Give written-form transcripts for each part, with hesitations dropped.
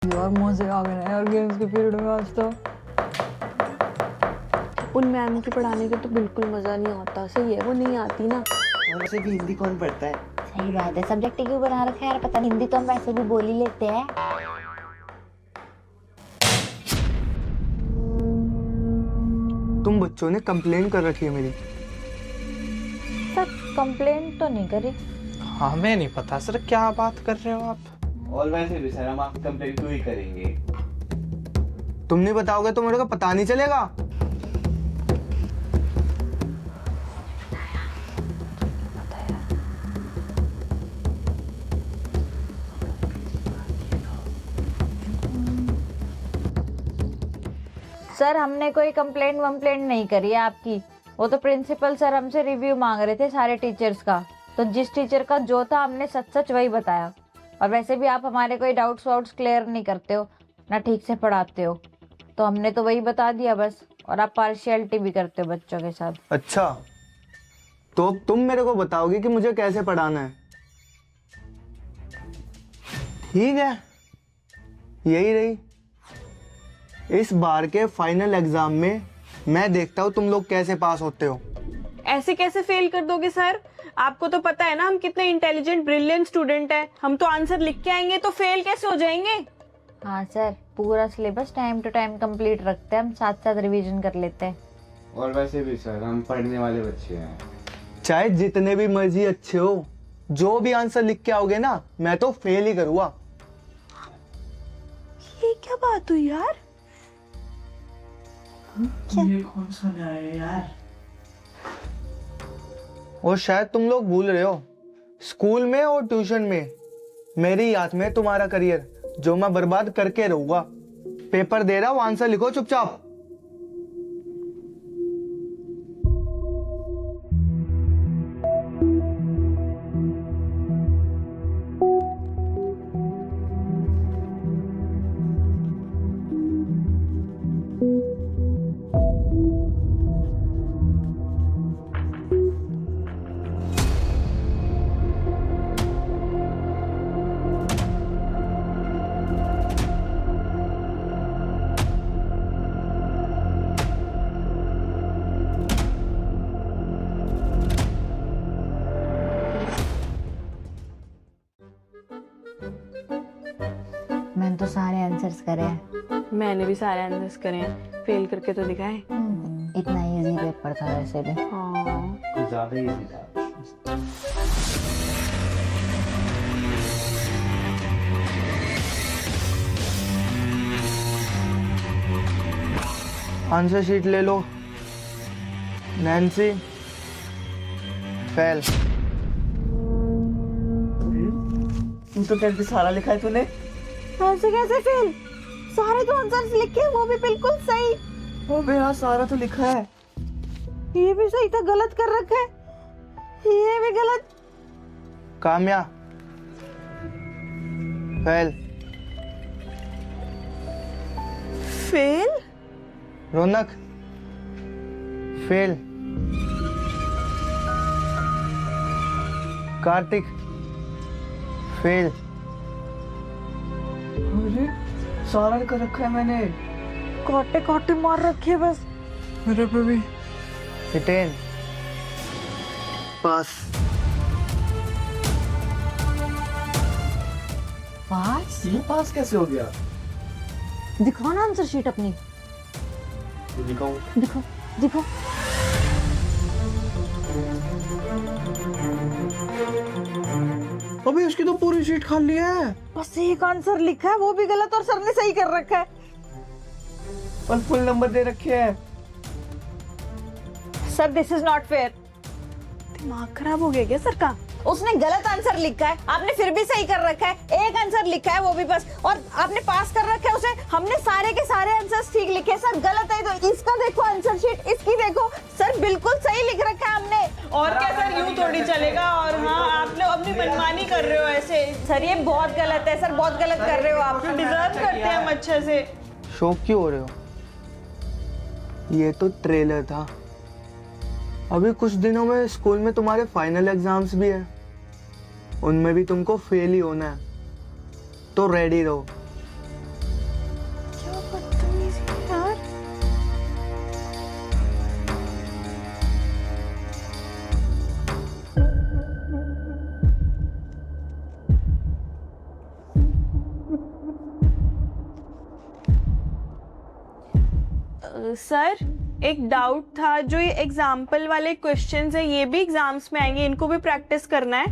यार मजे आ गए ना यार गेम्स के पीरियड में आज तो। उन मैम की पढ़ाने का तो बिल्कुल मजा नहीं आता। सही है, वो नहीं आती ना। और वैसे भी हिंदी कौन पढ़ता है? सही बात है, सब्जेक्ट क्यों बना रखा है यार, पता नहीं। हिंदी तो हम वैसे भी बोल ही लेते हैं। तुम बच्चों ने कंप्लेन कर रखी है मेरी। सर कंप्लेंट तो नहीं करी। हमें नहीं पता सर, क्या बात कर रहे हो आप। और वैसे भी सर हम आपकी कंप्लेन क्यों ही करेंगे? तुम नहीं बताओगे तो मेरे को पता नहीं चलेगा। सर हमने कोई कंप्लेंट वम्प्लेंट नहीं करी है आपकी। वो तो प्रिंसिपल सर हमसे रिव्यू मांग रहे थे सारे टीचर्स का, तो जिस टीचर का जो था हमने सच सच वही बताया। और वैसे भी आप हमारे कोई डाउट्स वाउट्स क्लियर नहीं करते हो ना, ठीक से पढ़ाते हो, तो हमने तो वही बता दिया बस। और आप पार्शियलिटी भी करते हो बच्चों के साथ। अच्छा, तो तुम मेरे को बताओगे कि मुझे कैसे पढ़ाना है। ठीक है, यही रही। इस बार के फाइनल एग्जाम में मैं देखता हूँ तुम लोग कैसे पास होते हो। ऐसे कैसे फेल कर दोगे सर? आपको तो पता है ना हम कितने इंटेलिजेंट ब्रिलियंट स्टूडेंट हैं। हम तो आंसर लिख के आएंगे तो फेल कैसे हो जाएंगे? हाँ सर, पूरा syllabus time to time complete रखते हैं हम, साथ साथ रिवीजन कर लेते हैं। और वैसे भी सर हम पढ़ने वाले बच्चे हैं। चाहे जितने भी मर्जी अच्छे हो, जो भी आंसर लिख के आओगे ना, मैं तो फेल ही करूँगा। ये क्या बात हुई यार? ये कौन सा न्याय है यार? और शायद तुम लोग भूल रहे हो, स्कूल में और ट्यूशन में मेरी याद में तुम्हारा करियर जो मैं बर्बाद करके रहूंगा। पेपर दे रहा हूँ, आंसर लिखो चुपचाप। मैंने तो सारे आंसर्स करे हैं। मैंने भी सारे आंसर्स करे हैं, फेल करके तो दिखाए। इतना इजी पेपर था वैसे भी। हाँ कुछ ज्यादा ही था। आंसर शीट ले लो। Nancy fail. तू तो कहते सारा लिखा है तूने। ऐसे कैसे फेल? सारे तो आंसर्स लिखे, वो भी बिल्कुल सही। ओ मेरा सारा तो लिखा है। ये भी सही था, गलत कर रखा है। ये भी गलत। काम्या फेल। फेल? रौनक फेल। कार्तिक फेल। अरे सारा कर रखा है मैंने। काटे काटे मार रखे बस। मेरे पे भी। हितेन पास। पास? ये पास कैसे हो गया? दिखाओ ना आंसर शीट अपनी। दिखाऊं? दिखो दिखो। अबे उसकी तो पूरी शीट खाली है। बस एक आंसर लिखा है, वो भी गलत, और सर ने सही कर रखा है। और फुल नंबर दे रखे हैं। Sir this is not fair. दिमाग खराब हो गया क्या सर का? उसने गलत आंसर लिखा है, आपने फिर भी सही कर रखा है। एक आंसर लिखा है वो भी बस, और आपने पास कर रखा है उसे। हमने सारे के सारे आंसर्स ठीक लिखे। सर गलत है तो इसका देखो आंसर शीट, इसकी देखो। सर बिल्कुल सही लिख रखा है हमने। और क्या सर, यूं थोड़ी चलेगा। और हाँ, आप लोग अपनी मनमानी कर रहे हो ऐसे। सर ये बहुत गलत है, सर बहुत गलत कर रहे हो आप। डिजर्व करते हैं हम अच्छे से। शौक क्यों हो रहे हो? ये तो ट्रेलर था। अभी कुछ दिनों में स्कूल में तुम्हारे फाइनल एग्जाम्स भी है, उनमें भी तुमको फेल ही होना है, तो रेडी रहो। सर एक डाउट था, जो ये एग्जाम्पल वाले क्वेश्चंस है ये भी एग्जाम्स में आएंगे, इनको भी प्रैक्टिस करना है?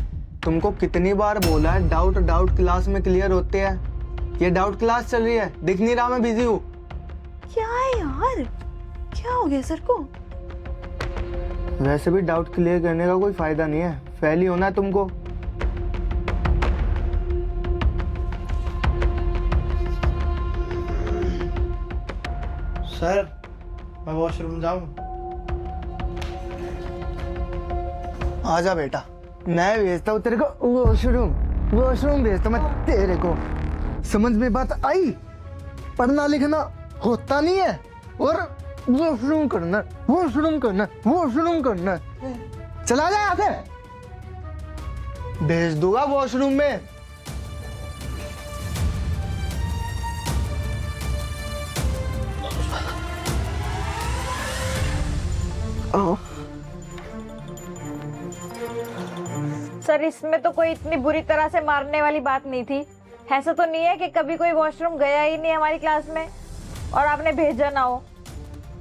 तुमको कितनी बार बोला है डाउट क्लास में क्लियर होते हैं। ये डाउट क्लास चल रही है, दिख नहीं रहा मैं बिजी हूँ। क्या है यार, क्या हो गया सर को? वैसे भी डाउट क्लियर करने का कोई फायदा नहीं है, फेल ही होना है तुमको। सर मैं वॉशरूम जाऊं? आजा बेटा, मैं भेजता हूँ तेरे को वॉशरूम भेजता मैं तेरे को। समझ में बात आई? पढ़ना लिखना होता नहीं है और वॉशरूम करना। चला जा यहाँ से, भेज दूंगा वॉशरूम में। सर इसमें तो कोई इतनी बुरी तरह से मारने वाली बात नहीं थी। ऐसा तो नहीं है कि कभी कोई वॉशरूम गया ही नहीं हमारी क्लास में और आपने भेजा ना हो।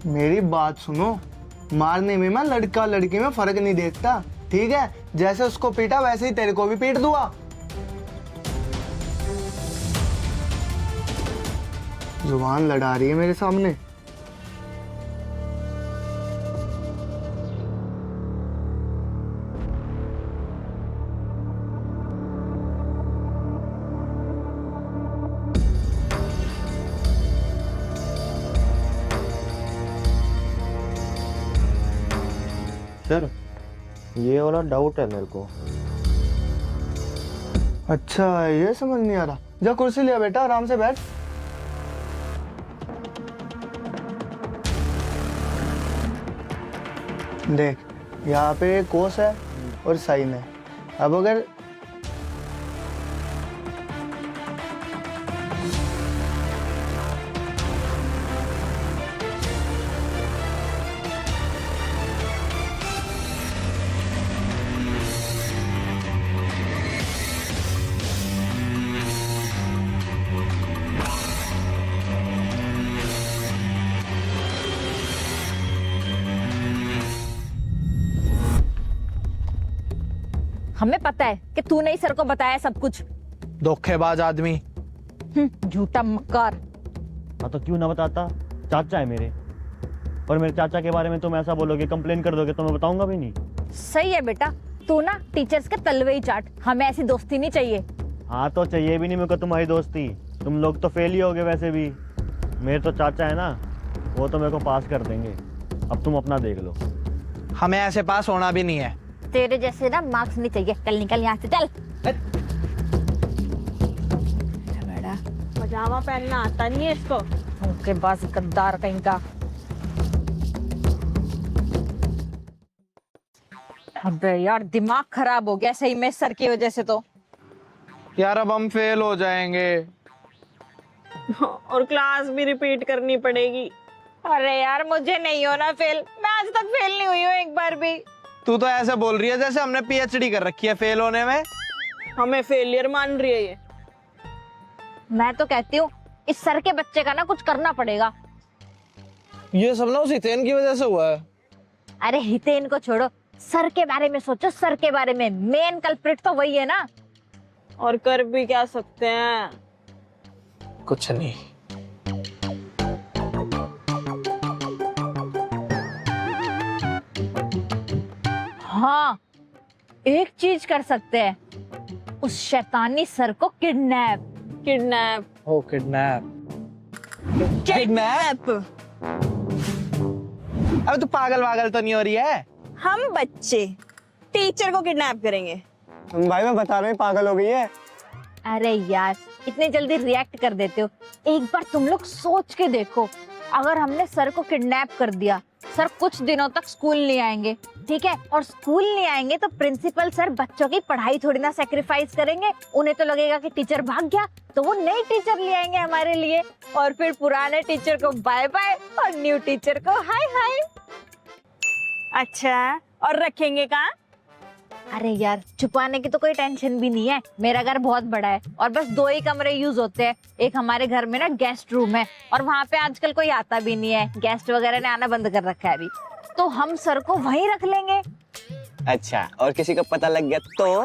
मेरी बात सुनो, मारने में मैं लड़का लड़की में फर्क नहीं देखता, ठीक है? जैसे उसको पीटा वैसे ही तेरे को भी पीट दूंगा। जुबान लड़ा रही है मेरे सामने। सर ये वाला डाउट है मेरे को। अच्छा, ये समझ नहीं आ रहा। जा कुर्सी लिया बेटा, आराम से बैठ। देख, यहाँ पे कोस है और साइन है। अब अगर हमें पता है कि तूने ही सर को बताया सब कुछ। धोखेबाज आदमी। झूठा मक्कार। हाँ तो क्यों ना बताता, चाचा है मेरे। और मेरे चाचा के बारे में तुम ऐसा बोलोगे, कंप्लेन कर दोगे तो मैं बताऊंगा भी नहीं। सही है बेटा, तू ना टीचर्स के तलवे ही चाट। हमें ऐसी दोस्ती नहीं चाहिए। हाँ तो चाहिए भी नहीं मेरे को तुम्हारी दोस्ती। तुम लोग तो फेल ही होगे वैसे भी। मेरे तो चाचा है ना, वो तो मेरे को पास कर देंगे। अब तुम अपना देख लो। हमें ऐसे पास होना भी नहीं है। तेरे जैसे ना मार्क्स नहीं चाहिए। चल निकल यहाँ से, चल। बेटा पजामा पहनना आता नहीं है इसको। उनके पास गद्दार कहीं का। अबे यार दिमाग खराब हो गया सही में सर की वजह से तो। यार अब हम फेल हो जाएंगे और क्लास भी रिपीट करनी पड़ेगी। अरे यार मुझे नहीं होना फेल, मैं आज तक फेल नहीं हुई हूँ एक बार भी। तू तो ऐसे बोल रही है जैसे हमने पीएचडी कर रखी है फेल होने में। हमें फेलियर मान रही है ये। मैं तो कहती हूँ इस सर के बच्चे का ना कुछ करना पड़ेगा। ये सब ना उस हितेन की वजह से हुआ है। अरे हितेन को छोड़ो, सर के बारे में सोचो। सर के बारे में मेन कल्प्रिट तो वही है ना। और कर भी क्या सकते हैं। कुछ नहीं। हाँ एक चीज कर सकते हैं, उस शैतानी सर को किडनैप। किडनैप। ओ किडनैप। किडनैप। अब तू पागल तो नहीं हो रही है? हम बच्चे टीचर को किडनैप करेंगे। भाई मैं बता रहा हूँ, पागल हो गई है। अरे यार इतने जल्दी रिएक्ट कर देते हो। एक बार तुम लोग सोच के देखो, अगर हमने सर को किडनैप कर दिया, सर कुछ दिनों तक स्कूल नहीं आएंगे, ठीक है? और स्कूल नहीं आएंगे तो प्रिंसिपल सर बच्चों की पढ़ाई थोड़ी ना सैक्रिफाइस करेंगे। उन्हें तो लगेगा कि टीचर भाग गया, तो वो नई टीचर ले आएंगे हमारे लिए। और फिर पुराने टीचर को बाय बाय और न्यू टीचर को हाय हाय। अच्छा, और रखेंगे कहाँ? अरे यार छुपाने की तो कोई टेंशन भी नहीं है, मेरा घर बहुत बड़ा है और बस 2 ही कमरे यूज होते हैं। एक हमारे घर में ना गेस्ट रूम है और वहाँ पे आजकल कोई आता भी नहीं है, गेस्ट वगैरह ने आना बंद कर रखा है अभी, तो हम सर को वहीं रख लेंगे। अच्छा, और किसी को पता लग गया तो?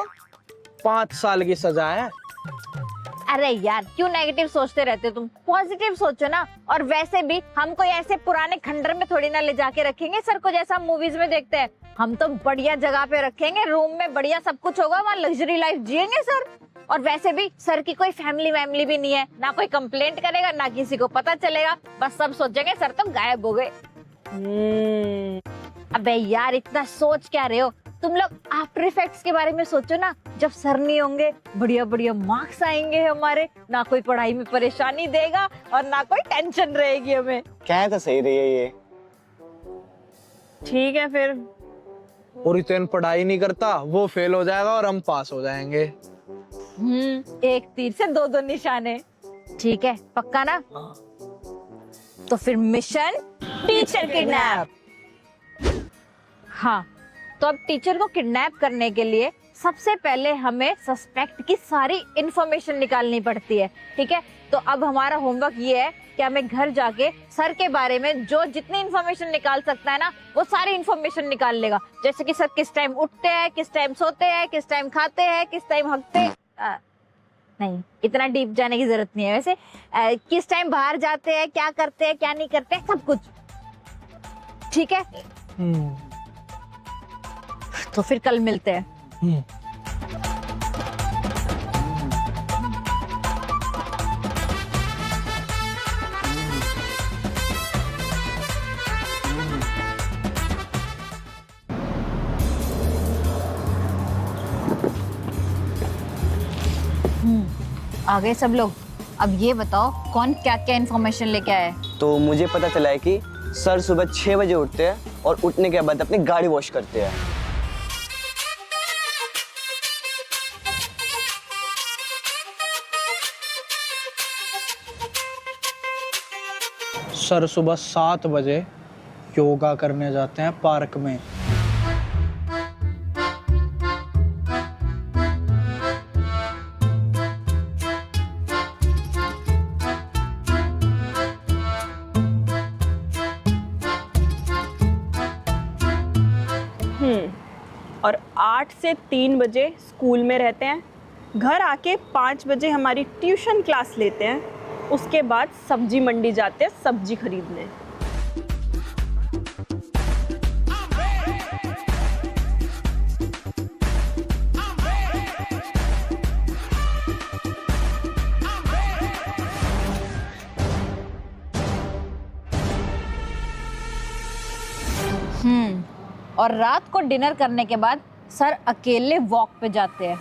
5 साल की सजा है। अरे यार क्यों नेगेटिव सोचते रहते हो तुम, पॉजिटिव सोचो ना। और वैसे भी हम कोई ऐसे पुराने खंडर में थोड़ी ना ले जाके रखेंगे सर को जैसा हम मूवीज में देखते हैं। हम तो बढ़िया जगह पे रखेंगे, रूम में बढ़िया सब कुछ होगा, वहाँ लग्जरी लाइफ जिएंगे सर। और वैसे भी सर की कोई फैमिली वैमिली भी नहीं है, ना कोई कंप्लेंट करेगा ना किसी को पता चलेगा, बस सब सोचेंगे सर तो गायब हो गए। अबे यार इतना सोच क्या रहे हो तुम लोग, आफ्टर इफेक्ट्स के बारे में सोचो ना। जब सर नहीं होंगे बढ़िया बढ़िया मार्क्स आएंगे हमारे, ना कोई पढ़ाई में परेशानी देगा और ना कोई टेंशन रहेगी हमें। क्या तो सही रही है ये। ठीक है फिर। और रितेन पढ़ाई नहीं करता, वो फेल हो जाएगा और हम पास हो जाएंगे। एक तीर से 2 निशाने। ठीक है पक्का ना? तो फिर मिशन टीचर किडनैप। हाँ तो अब टीचर को किडनैप करने के लिए सबसे पहले हमें सस्पेक्ट की सारी इंफॉर्मेशन निकालनी पड़ती है। ठीक है, तो अब हमारा होमवर्क ये है कि हमें घर जाके सर के बारे में जो जितनी इंफॉर्मेशन निकाल सकता है ना वो सारी इंफॉर्मेशन निकाल लेगा। जैसे कि सर किस टाइम उठते हैं, किस टाइम सोते हैं, किस टाइम खाते हैं, किस टाइम हगते नहीं, इतना डीप जाने की जरूरत नहीं है। वैसे किस टाइम बाहर जाते हैं, क्या करते हैं, क्या नहीं करते हैं, सब कुछ। ठीक है तो फिर कल मिलते हैं। आ गए सब लोग। अब ये बताओ कौन क्या क्या इन्फॉर्मेशन लेके आया है? तो मुझे पता चला है कि सर सुबह 6 बजे उठते हैं और उठने के बाद अपनी गाड़ी वॉश करते हैं। सर सुबह 7 बजे योगा करने जाते हैं पार्क में। और 8 से 3 बजे स्कूल में रहते हैं, घर आके 5 बजे हमारी ट्यूशन क्लास लेते हैं, उसके बाद सब्जी मंडी जाते हैं सब्जी खरीदने। और रात को डिनर करने के बाद सर अकेले वॉक पे जाते हैं।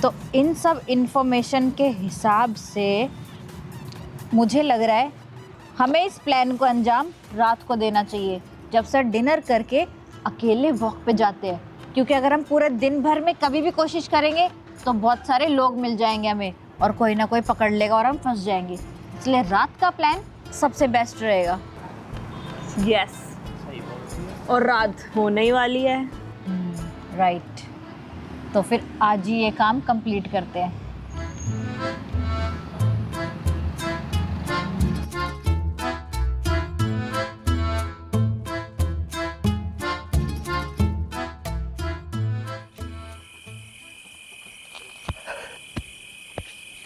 तो इन सब इंफॉर्मेशन के हिसाब से मुझे लग रहा है हमें इस प्लान को अंजाम रात को देना चाहिए, जब सर डिनर करके अकेले वॉक पे जाते हैं। क्योंकि अगर हम पूरे दिन भर में कभी भी कोशिश करेंगे तो बहुत सारे लोग मिल जाएंगे हमें और कोई ना कोई पकड़ लेगा और हम फंस जाएंगे। इसलिए रात का प्लान सबसे बेस्ट रहेगा। यस, और रात होने ही वाली है। राइट, तो फिर आज ही ये काम कंप्लीट करते हैं।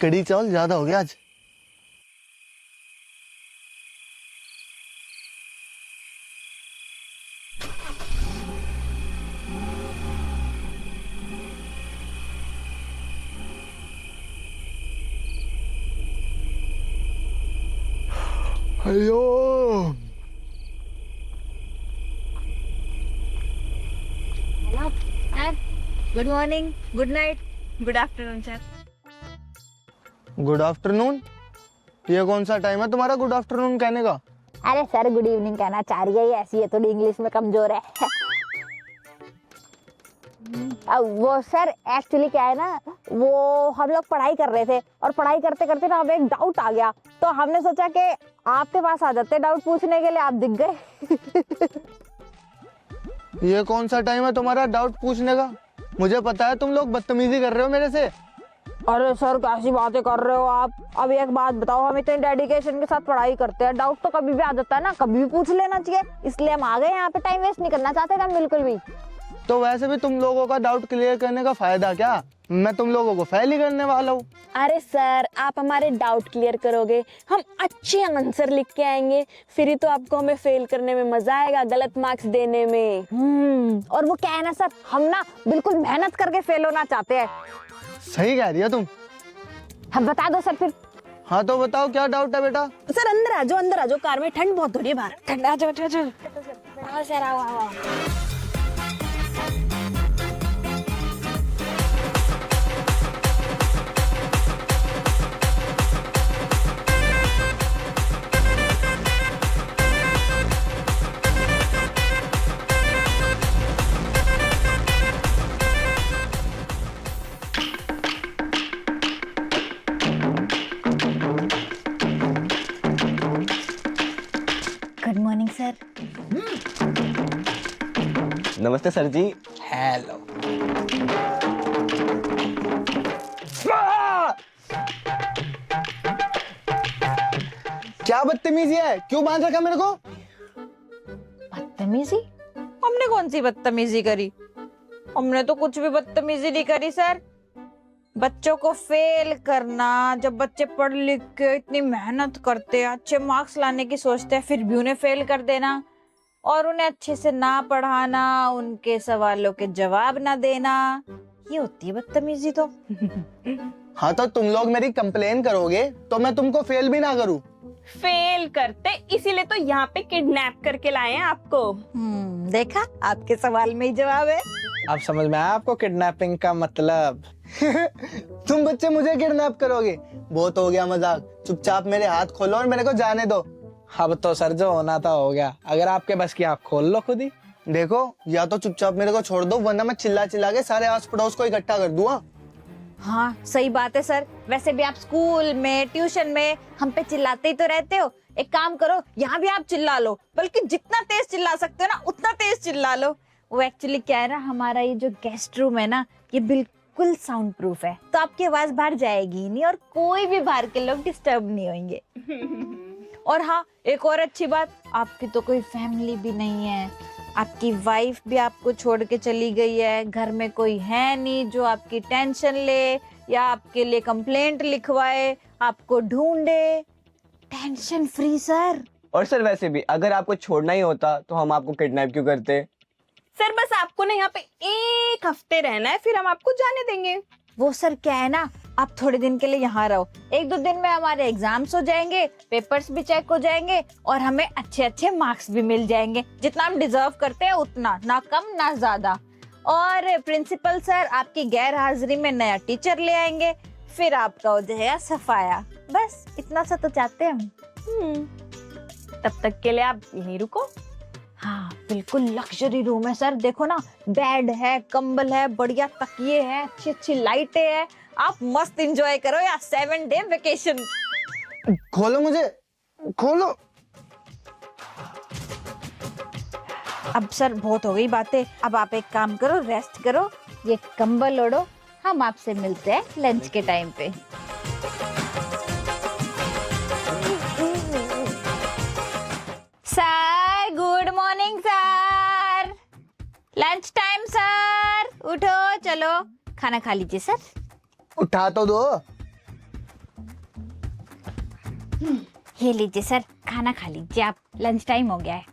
कड़ी चावल ज्यादा हो गया आज। Hello, good morning, good night, good afternoon sir. Good afternoon? ये कौन सा टाइम है तुम्हारा गुड आफ्टरनून कहने का? अरे सर गुड इवनिंग कहना चाह रही है, ये ऐसी है, थोड़ी इंग्लिश में कमजोर है। वो सर एक्चुअली क्या है ना, वो हम लोग पढ़ाई कर रहे थे और पढ़ाई करते करते ना हमें एक डाउट आ गया, तो हमने सोचा कि आपके पास आ जाते डाउट पूछने के लिए, आप दिख गए। ये कौन सा टाइम है तुम्हारा डाउट पूछने का? मुझे पता है तुम लोग बदतमीजी कर रहे हो मेरे से। अरे सर कैसी बातें कर रहे हो आप? अब एक बात बताओ, हम इतने डेडिकेशन के साथ पढ़ाई करते हैं, डाउट तो कभी भी आ जाता है ना, कभी भी पूछ लेना चाहिए, इसलिए हम आ गए यहाँ पे, टाइम वेस्ट नहीं करना चाहते हम बिल्कुल भी। तो वैसे भी तुम लोगों का डाउट क्लियर करने का फायदा क्या? मैं तुम लोगों को फेल ही करने वाला हूँ। अरे सर, आप हमारे डाउट क्लियर करोगे, हम अच्छे आंसर लिख के आएंगे, फिर ही तो आपको हमें फेल करने में मजा आएगा, गलत मार्क्स देने में। और वो क्या है ना सर, हम ना बिल्कुल मेहनत करके फेल होना चाहते हैं। सही कह रही हो तुम। हम बता दो सर फिर। हाँ तो बताओ क्या डाउट है बेटा? सर अंदर आ जाओ, कार में ठंड बहुत हो रही है बाहर। ठंड आ जाओ सर, आओ। Good morning sir. नमस्ते सर जी। हेलो। क्या बदतमीजी है? क्यों बांध रखा मेरे को? बदतमीजी? हमने कौन सी बदतमीजी करी? हमने तो कुछ भी बदतमीजी नहीं करी सर। बच्चों को फेल करना, जब बच्चे पढ़ लिख के इतनी मेहनत करते हैं, अच्छे मार्क्स लाने की सोचते हैं, फिर भी उन्हें फेल कर देना और उन्हें अच्छे से ना पढ़ाना, उनके सवालों के जवाब ना देना, ये होती है बदतमीजी तो। हाँ तो तुम लोग मेरी कंप्लेन करोगे तो मैं तुमको फेल भी ना करूँ। फेल करते, इसीलिए तो यहाँ पे किडनैप करके लाए हैं आपको। देखा, आपके सवाल में ही जवाब है। अब समझ में आया आपको किडनैपिंग का मतलब? तुम बच्चे मुझे किडनैप करोगे? बहुत हो गया मजाक, चुपचाप मेरे हाथ खोलो और मेरे को जाने दो। अब तो सर जो होना था हो गया, अगर आपके बस की आप खोल लो खुद ही। देखो, या तो चुपचाप मेरे को छोड़ दो वरना मैं चिल्ला चिल्ला के सारे आस पड़ोस को इकट्ठा कर दूंगा। हाँ सही बात है सर। वैसे भी आप स्कूल में, ट्यूशन में हम पे चिल्लाते ही तो रहते हो। एक काम करो, यहाँ भी आप चिल्ला लो, बल्कि जितना तेज चिल्ला सकते हो ना उतना तेज चिल्ला लो। वो एक्चुअली क्या है ना, हमारा ये जो गेस्ट रूम है ना, ये बिल्कुल साउंड प्रूफ है, तो आपकी आवाज बाहर जाएगी नहीं और कोई भी बाहर के लोग डिस्टर्ब नहीं होंगे। और हाँ, एक और अच्छी बात, आपकी तो कोई फैमिली भी नहीं है, आपकी वाइफ भी आपको छोड़ के चली गई है, घर में कोई है नहीं जो आपकी टेंशन ले या आपके लिए कंप्लेंट लिखवाए, आपको ढूंढे। Tension free sir. और सर वैसे भी अगर आपको छोड़ना ही होता तो हम आपको किडनैप क्यों करते? सर बस आपको ना यहाँ पे एक हफ्ते रहना है, फिर हम आपको जाने देंगे। वो सर क्या है ना, आप थोड़े दिन के लिए यहाँ रहो, 1-2 दिन में हमारे एग्जाम्स हो जाएंगे, पेपर्स भी चेक हो जाएंगे और हमें अच्छे अच्छे मार्क्स भी मिल जाएंगे, जितना हम डिजर्व करते हैं उतना, ना कम ना ज्यादा। और प्रिंसिपल सर आपकी गैर हाजिरी में नया टीचर ले आएंगे, फिर आपका हो जाएगा सफाया। बस इतना सा तो चाहते हैं हम। तब तक के लिए आप यहीं रुको। हाँ बिल्कुल लग्जरी रूम है सर, देखो ना, बेड है, कंबल है, बढ़िया तकिए हैं, अच्छी अच्छी लाइटें हैं, आप मस्त एंजॉय करो यार 7 डे वेकेशन। खोलो मुझे, खोलो। अब सर बहुत हो गई बातें, अब आप एक काम करो, रेस्ट करो, ये कंबल ओढ़ो, हम आपसे मिलते हैं लंच के टाइम पे। Sir good morning sir, lunch time sir, उठो चलो खाना खा लीजिए सर। उठा तो दो। ये लीजिए सर, खाना खा लीजिए आप, लंच टाइम हो गया है।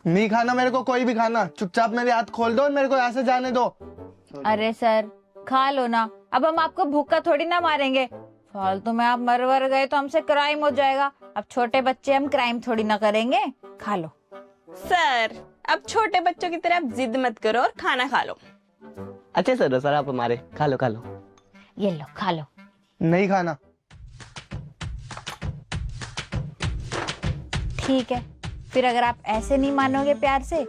नहीं खाना मेरे को कोई भी खाना, चुपचाप मेरे हाथ खोल दो और मेरे को यहाँ से जाने दो। अरे सर खा लो ना, अब हम आपको भूखा थोड़ी ना मारेंगे, फालतू में आप मर वर गए तो हमसे क्राइम हो जाएगा। अब छोटे बच्चे, हम क्राइम थोड़ी ना करेंगे, खा लो। सर अब छोटे बच्चों की तरह जिद मत करो और खाना खा लो। अच्छे सर आप हमारे, खा लो खा लो। ये लो खा लो। नहीं खाना। ठीक है, फिर अगर आप ऐसे नहीं मानोगे प्यार से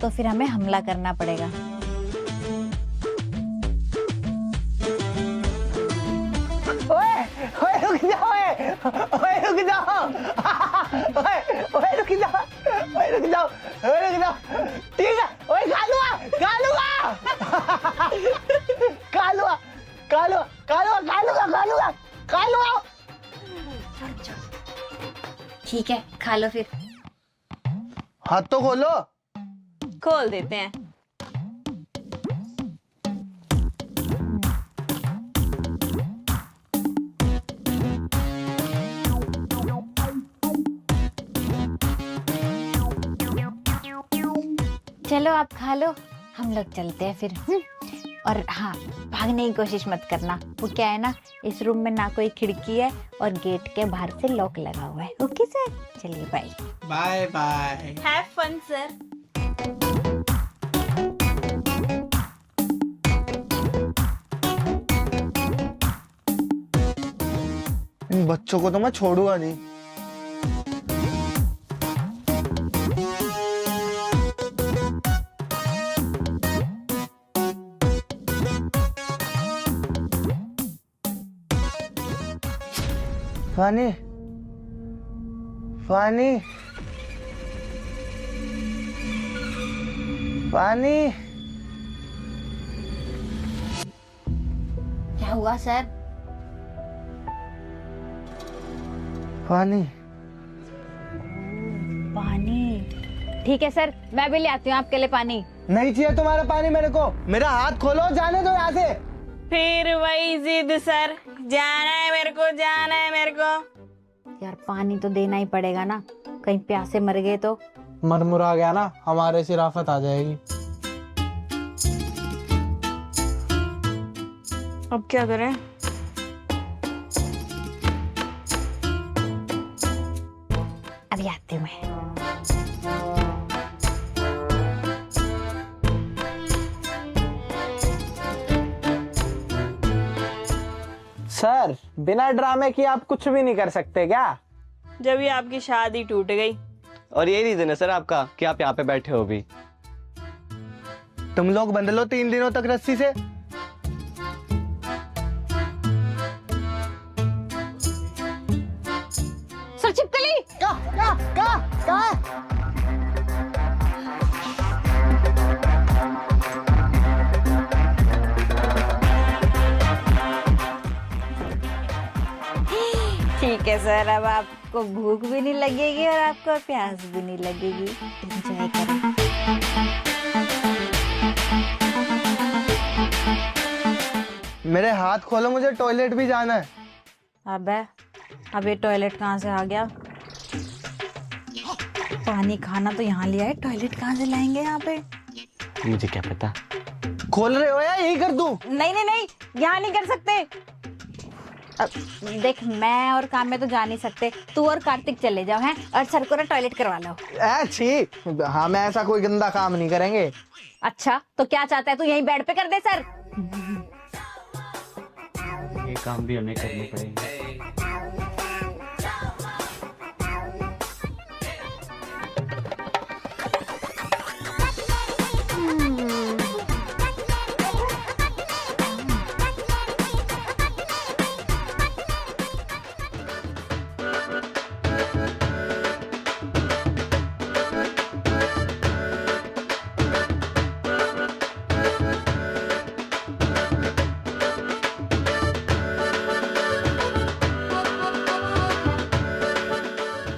तो फिर हमें हमला करना पड़ेगा। ओए रुक जाओ, ओए रुक जाओ, ओए रुक जाओ, ओए रुक जाओ, ठीक है, ओए खा लूंगा, खा लूंगा, खा लूंगा, खा लूंगा, खा लूंगा, खा लूंगा, खा लूंगा, खा लूंगा। ठीक है, खा लो फिर। हाथ तो खोलो। खोल देते हैं। चलो आप खा लो, हम लोग चलते हैं फिर। और हाँ, भागने की कोशिश मत करना। वो क्या है ना, इस रूम में ना कोई खिड़की है और गेट के बाहर से लॉक लगा हुआ है। ओके सर, चलिए bye. Bye bye. Have fun sir. इन बच्चों को तो मैं छोड़ूंगा नहीं। फानी, फानी, फानी, क्या हुआ सर? फानी। पानी? ठीक है सर, मैं भी ले आती हूँ आपके लिए पानी। नहीं चाहिए तुम्हारा पानी मेरे को। मेरा हाथ खोलो, जाने दो यहाँ से। फिर वही जिद सर, जाना है मेरे को, जाना है मेरे को। यार पानी तो देना ही पड़ेगा ना, कहीं प्यासे मर गए तो। मरमुरा गया ना, हमारे सिर आफत आ जाएगी। अब क्या करें? अभी आती हूँ मैं। सर, बिना ड्रामे किए आप कुछ भी नहीं कर सकते क्या? जब ही आपकी शादी टूट गई। और यही रीजन है सर आपका कि आप यहाँ पे बैठे हो भी। तुम लोग बंध लो 3 दिनों तक रस्सी से। सर छिपकली! ठीक है सर, अब आपको भूख भी नहीं लगेगी और आपको प्यास भी नहीं लगेगी। एंजॉय करें। मेरे हाथ खोलो, मुझे टॉयलेट भी जाना है। अबे, अब ये टॉयलेट कहाँ से आ गया? पानी खाना तो यहाँ लिया है, टॉयलेट कहाँ से लाएंगे यहाँ पे? मुझे क्या पता। खोल रहे हो या यही कर दूं? नहीं नहीं नहीं, यहाँ नहीं कर सकते। अब देख, मैं और काम में तो जा नहीं सकते, तू और कार्तिक चले जाओ हैं, और सर को ना टॉयलेट करवा लो। छी, हम ऐसा कोई गंदा काम नहीं करेंगे। अच्छा, तो क्या चाहता है तू? यहीं बेड पे कर दे सर। ये काम भी हमें करने पड़ेंगे।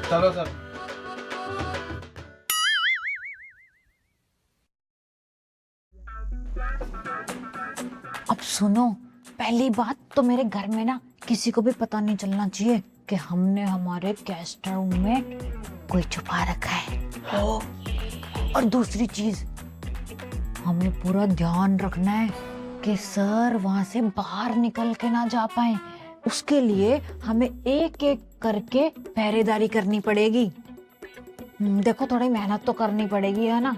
चलो सर। अब सुनो, पहली बात तो मेरे घर में ना किसी को भी पता नहीं चलना चाहिए कि हमने हमारे गेस्ट रूम में कोई छुपा रखा है। और दूसरी चीज, हमें पूरा ध्यान रखना है कि सर वहां से बाहर निकल के ना जा पाए। उसके लिए हमें एक एक करके पहरेदारी करनी पड़ेगी। देखो, थोड़ी मेहनत तो करनी पड़ेगी, है ना?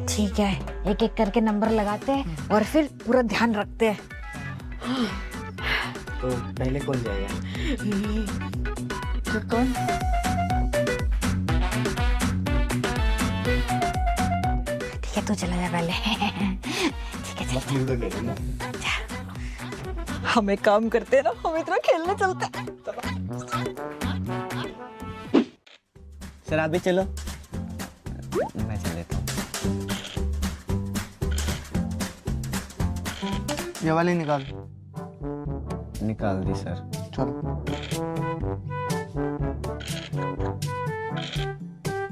ठीक है, एक एक करके नंबर लगाते हैं और फिर पूरा ध्यान रखते हैं। तो पहले कौन जाएगा? कौन? ठीक है, तू चला जा पहले। ठीक है, चल। हम एक काम करते हैं ना, हम इतना खेलने चलते हैं। सर आप भी चलो, मैं चल लेता हूँ। ये वाली निकाल। निकाल दी सर। चलो।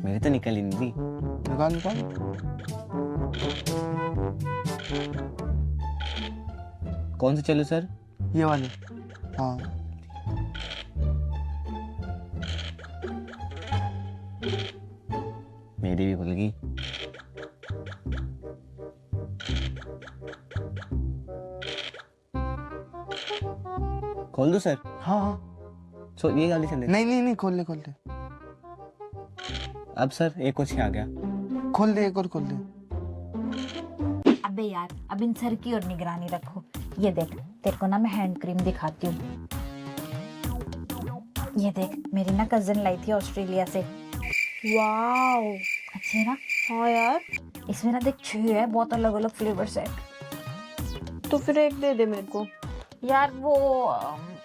मेरी तो निकल ही नहीं दी। निकाल निकाल। कौन सी चलो सर? ये वाली। हाँ। मेरी भी खुल गई। खोल दो सर। हाँ हाँ। सो ये गाड़ी चले। नहीं नहीं नहीं, खोल ले खोल ले। अब सर एक कुछ आ गया। खोल दे, एक और खोल दे। अबे यार, अब इन सर की और निगरानी रखो। ये देख, तेरे को ना मैं हैंड क्रीम दिखाती हूँ। ये देख, मेरी ना कजिन लाई थी ऑस्ट्रेलिया से। वाओ, अच्छी है ना? हाँ यार, इसमें ना देख 6 है, बहुत अलग अलग फ्लेवर्स है। तो फिर एक दे दे मेरे को। यार वो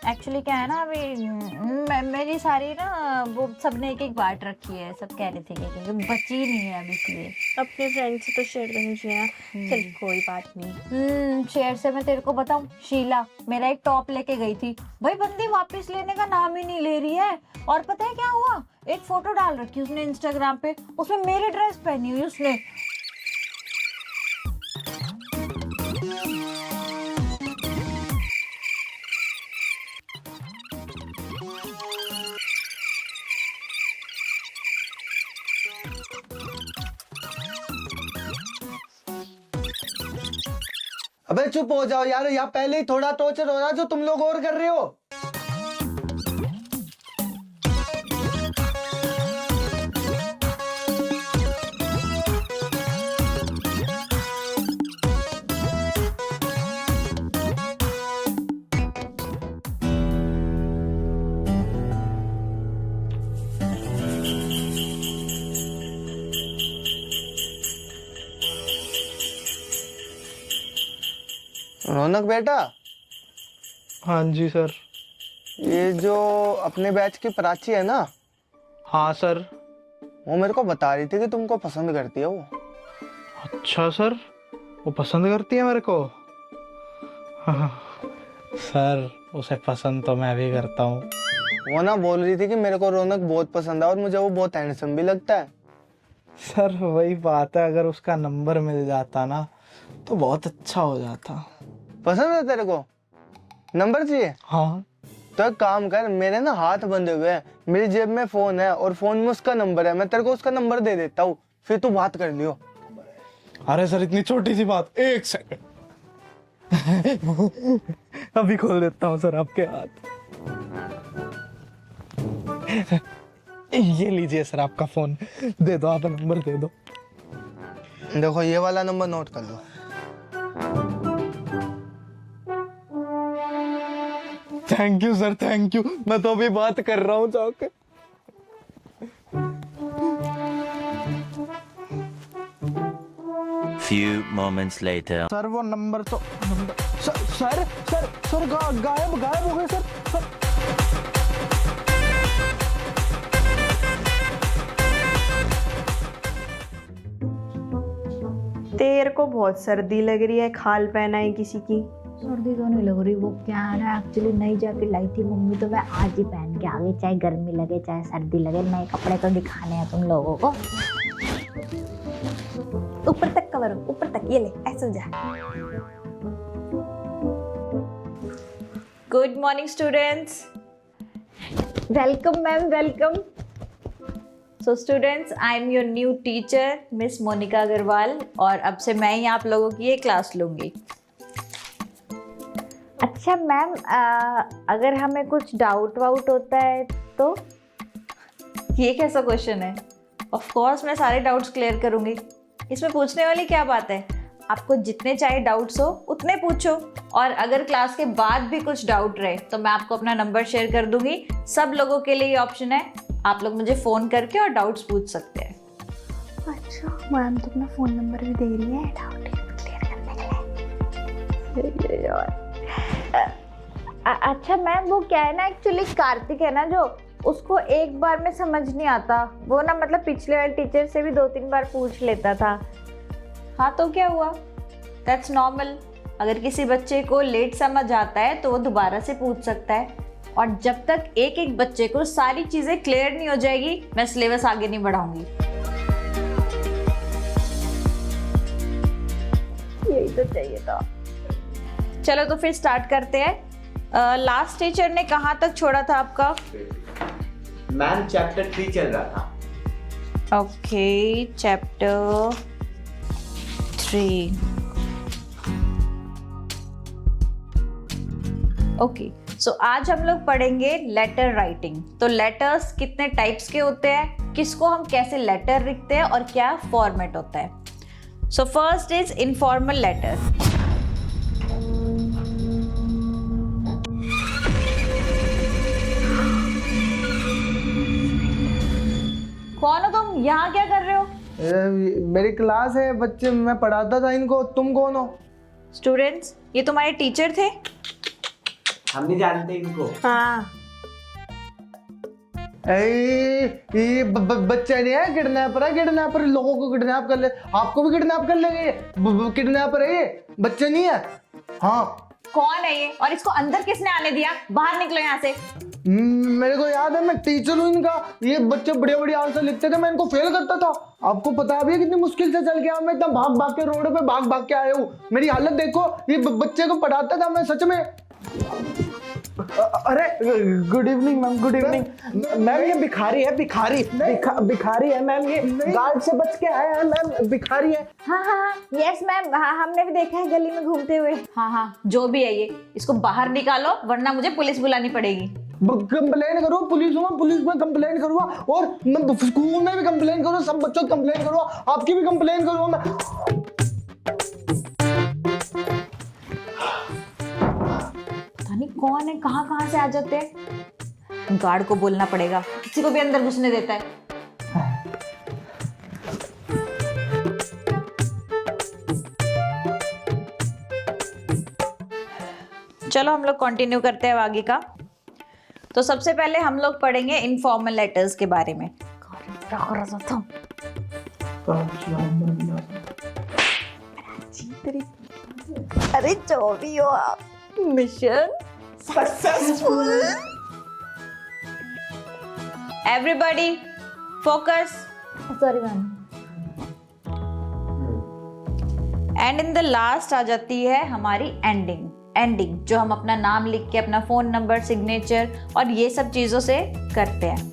एक्चुअली क्या है ना, अभी मेरी सारी ना वो सबने एक एक बांट रखी है। सब कह रहे थे कि बची नहीं है अभी, इसलिए। अपने फ्रेंड से तो शेयर करनी चाहिए ना। चल कोई बात नहीं। शेयर से मैं तेरे को बताऊं, शीला मेरा एक टॉप लेके गई थी भाई, बंदी वापस लेने का नाम ही नहीं ले रही है। और पता है क्या हुआ, एक फोटो डाल रखी उसने इंस्टाग्राम पे, उसमें मेरी ड्रेस पहनी हुई उसने। अबे चुप हो जाओ यार, यहाँ पहले ही थोड़ा टॉर्चर हो रहा है जो तुम लोग और कर रहे हो। रौनक बेटा। हाँ जी सर। ये जो अपने बैच की प्राची है ना, हाँ सर। वो मेरे को बता रही थी कि तुमको पसंद करती है वो। अच्छा सर, वो पसंद करती है मेरे को? सर उसे पसंद तो मैं भी करता हूँ। वो ना बोल रही थी कि मेरे को रौनक बहुत पसंद है और मुझे वो बहुत हैंडसम भी लगता है। सर वही बात है, अगर उसका नंबर मिल जाता ना तो बहुत अच्छा हो जाता। पसंद है तेरे को? नंबर चाहिए? हाँ। तो एक काम कर, मेरे ना हाथ बंधे हुए हैं, मेरी जेब में फोन है और फोन में उसका नंबर है, मैं तेरे को उसका नंबर दे देता हूँ, फिर तू बात कर लियो। अरे सर इतनी छोटी सी बात, एक सेकंड। अभी खोल देता हूँ सर आपके हाथ। ये लीजिए सर आपका फोन, दे दो, आप नंबर दे दो। देखो ये वाला नंबर नोट कर लो। Thank you sir, thank you. मैं तो अभी बात कर रहा हूँ जाके। Few moments later. सर वो नंबर तो सर सर सर, सर गायब गायब हो गए सर। तेरे को बहुत सर्दी लग रही है, खाल पहना है किसी की। सर्दी तो नहीं लग रही, वो क्या है ना, एक्चुअली नई जैकेट लाई थी मम्मी, तो मैं आज ही पहन के आ गई, चाहे गर्मी लगे चाहे सर्दी लगे, नए कपड़े तो दिखाने हैं तुम लोगों को। ऊपर तक कवर हो, ऊपर तक, ये ले ऐसे जा। Good morning students. Welcome ma'am, welcome. So students, I am your new teacher miss Monika Agarwal, और अब से मैं ही आप लोगों की ये क्लास लूंगी। अच्छा मैम, अगर हमें कुछ डाउट वाउट होता है तो? ये कैसा क्वेश्चन है? ऑफ कोर्स मैं सारे डाउट्स क्लियर करूंगी, इसमें पूछने वाली क्या बात है। आपको जितने चाहे डाउट्स हो उतने पूछो, और अगर क्लास के बाद भी कुछ डाउट रहे तो मैं आपको अपना नंबर शेयर कर दूंगी। सब लोगों के लिए ये ऑप्शन है, आप लोग मुझे फ़ोन करके और डाउट्स पूछ सकते हैं। अच्छा, मैम तो अपना फोन नंबर भी दे रही है डाउट क्लियर करने के लिए। अच्छा मैम, वो क्या है ना, एक्चुअली कार्तिक है ना जो, उसको एक बार में समझ नहीं आता। वो ना मतलब पिछले वाले टीचर से भी 2-3 बार पूछ लेता था। हाँ तो क्या हुआ, दैट्स नॉर्मल। अगर किसी बच्चे को लेट समझ आता है तो वो दोबारा से पूछ सकता है। और जब तक एक एक बच्चे को सारी चीजें क्लियर नहीं हो जाएगी, मैं सिलेबस आगे नहीं बढ़ाऊंगी। यही तो चाहिए था। चलो तो फिर स्टार्ट करते हैं। लास्ट टीचर ने कहाँ तक छोड़ा था आपका? मैम चैप्टर 3 चल रहा था। Okay, chapter 3। ओके, सो आज हम लोग पढ़ेंगे लेटर राइटिंग। तो लेटर्स कितने टाइप्स के होते हैं, किसको हम कैसे लेटर लिखते हैं और क्या फॉर्मेट होता है। So first is informal letter. कौन हो तुम, यहाँ क्या कर रहे हो? मेरी क्लास है, बच्चे मैं पढ़ाता था इनको। तुम कौन हो? स्टूडेंट्स, ये तुम्हारे टीचर थे? हम नहीं जानते इनको। हाँ। ये बच्चा नहीं है, किडनैपर है। किडनैपर लोगों को किडनैप कर ले, आपको भी किडनैप कर लेंगे। किडनैपर है ये, बच्चा नहीं है। हाँ। कौन है ये और इसको अंदर किसने आने दिया? बाहर निकलो यहाँ से। मेरे को याद है, मैं टीचर हूँ इनका। ये बच्चे बड़े बड़े आंसर लिखते थे, मैं इनको फेल करता था। आपको पता भी है कितनी मुश्किल से चल के आया मैं, इतना भाग भाग के रोड पे भाग भाग के आया हूँ। मेरी हालत देखो, ये बच्चे को पढ़ाता था मैं सच में। अरे good evening ma'am, good evening ma'am. ये भिखारी है, भिखारी है मैम। ये गार्ड से बच के आया है मैम, भिखारी है। हाँ हाँ यस मैम, हाँ हमने भी देखा है गली में घूमते हुए। हाँ हाँ, जो भी है ये, इसको बाहर निकालो वरना मुझे पुलिस बुलानी पड़ेगी। कंप्लेन करो, पुलिस में कंप्लेन करूँगा, और मैं स्कूल में भी कंप्लेन करूँ, सब बच्चों को कंप्लेन करूँगा, आपकी भी कंप्लेन करूँगा मैं। नहीं कौन है, कहाँ से आ जाते हैं। गार्ड को बोलना पड़ेगा, किसी को भी अंदर घुसने देता है। चलो हम लोग कंटिन्यू करते हैं आगे का। तो सबसे पहले हम लोग पढ़ेंगे इनफॉर्मल लेटर्स के बारे में। अरे जो भी हो आप, mission successful. Everybody focus. Sorry ma'am. And in the last आ जाती है हमारी एंडिंग, जो हम अपना नाम लिख के अपना फोन नंबर, सिग्नेचर और ये सब चीजों से करते हैं।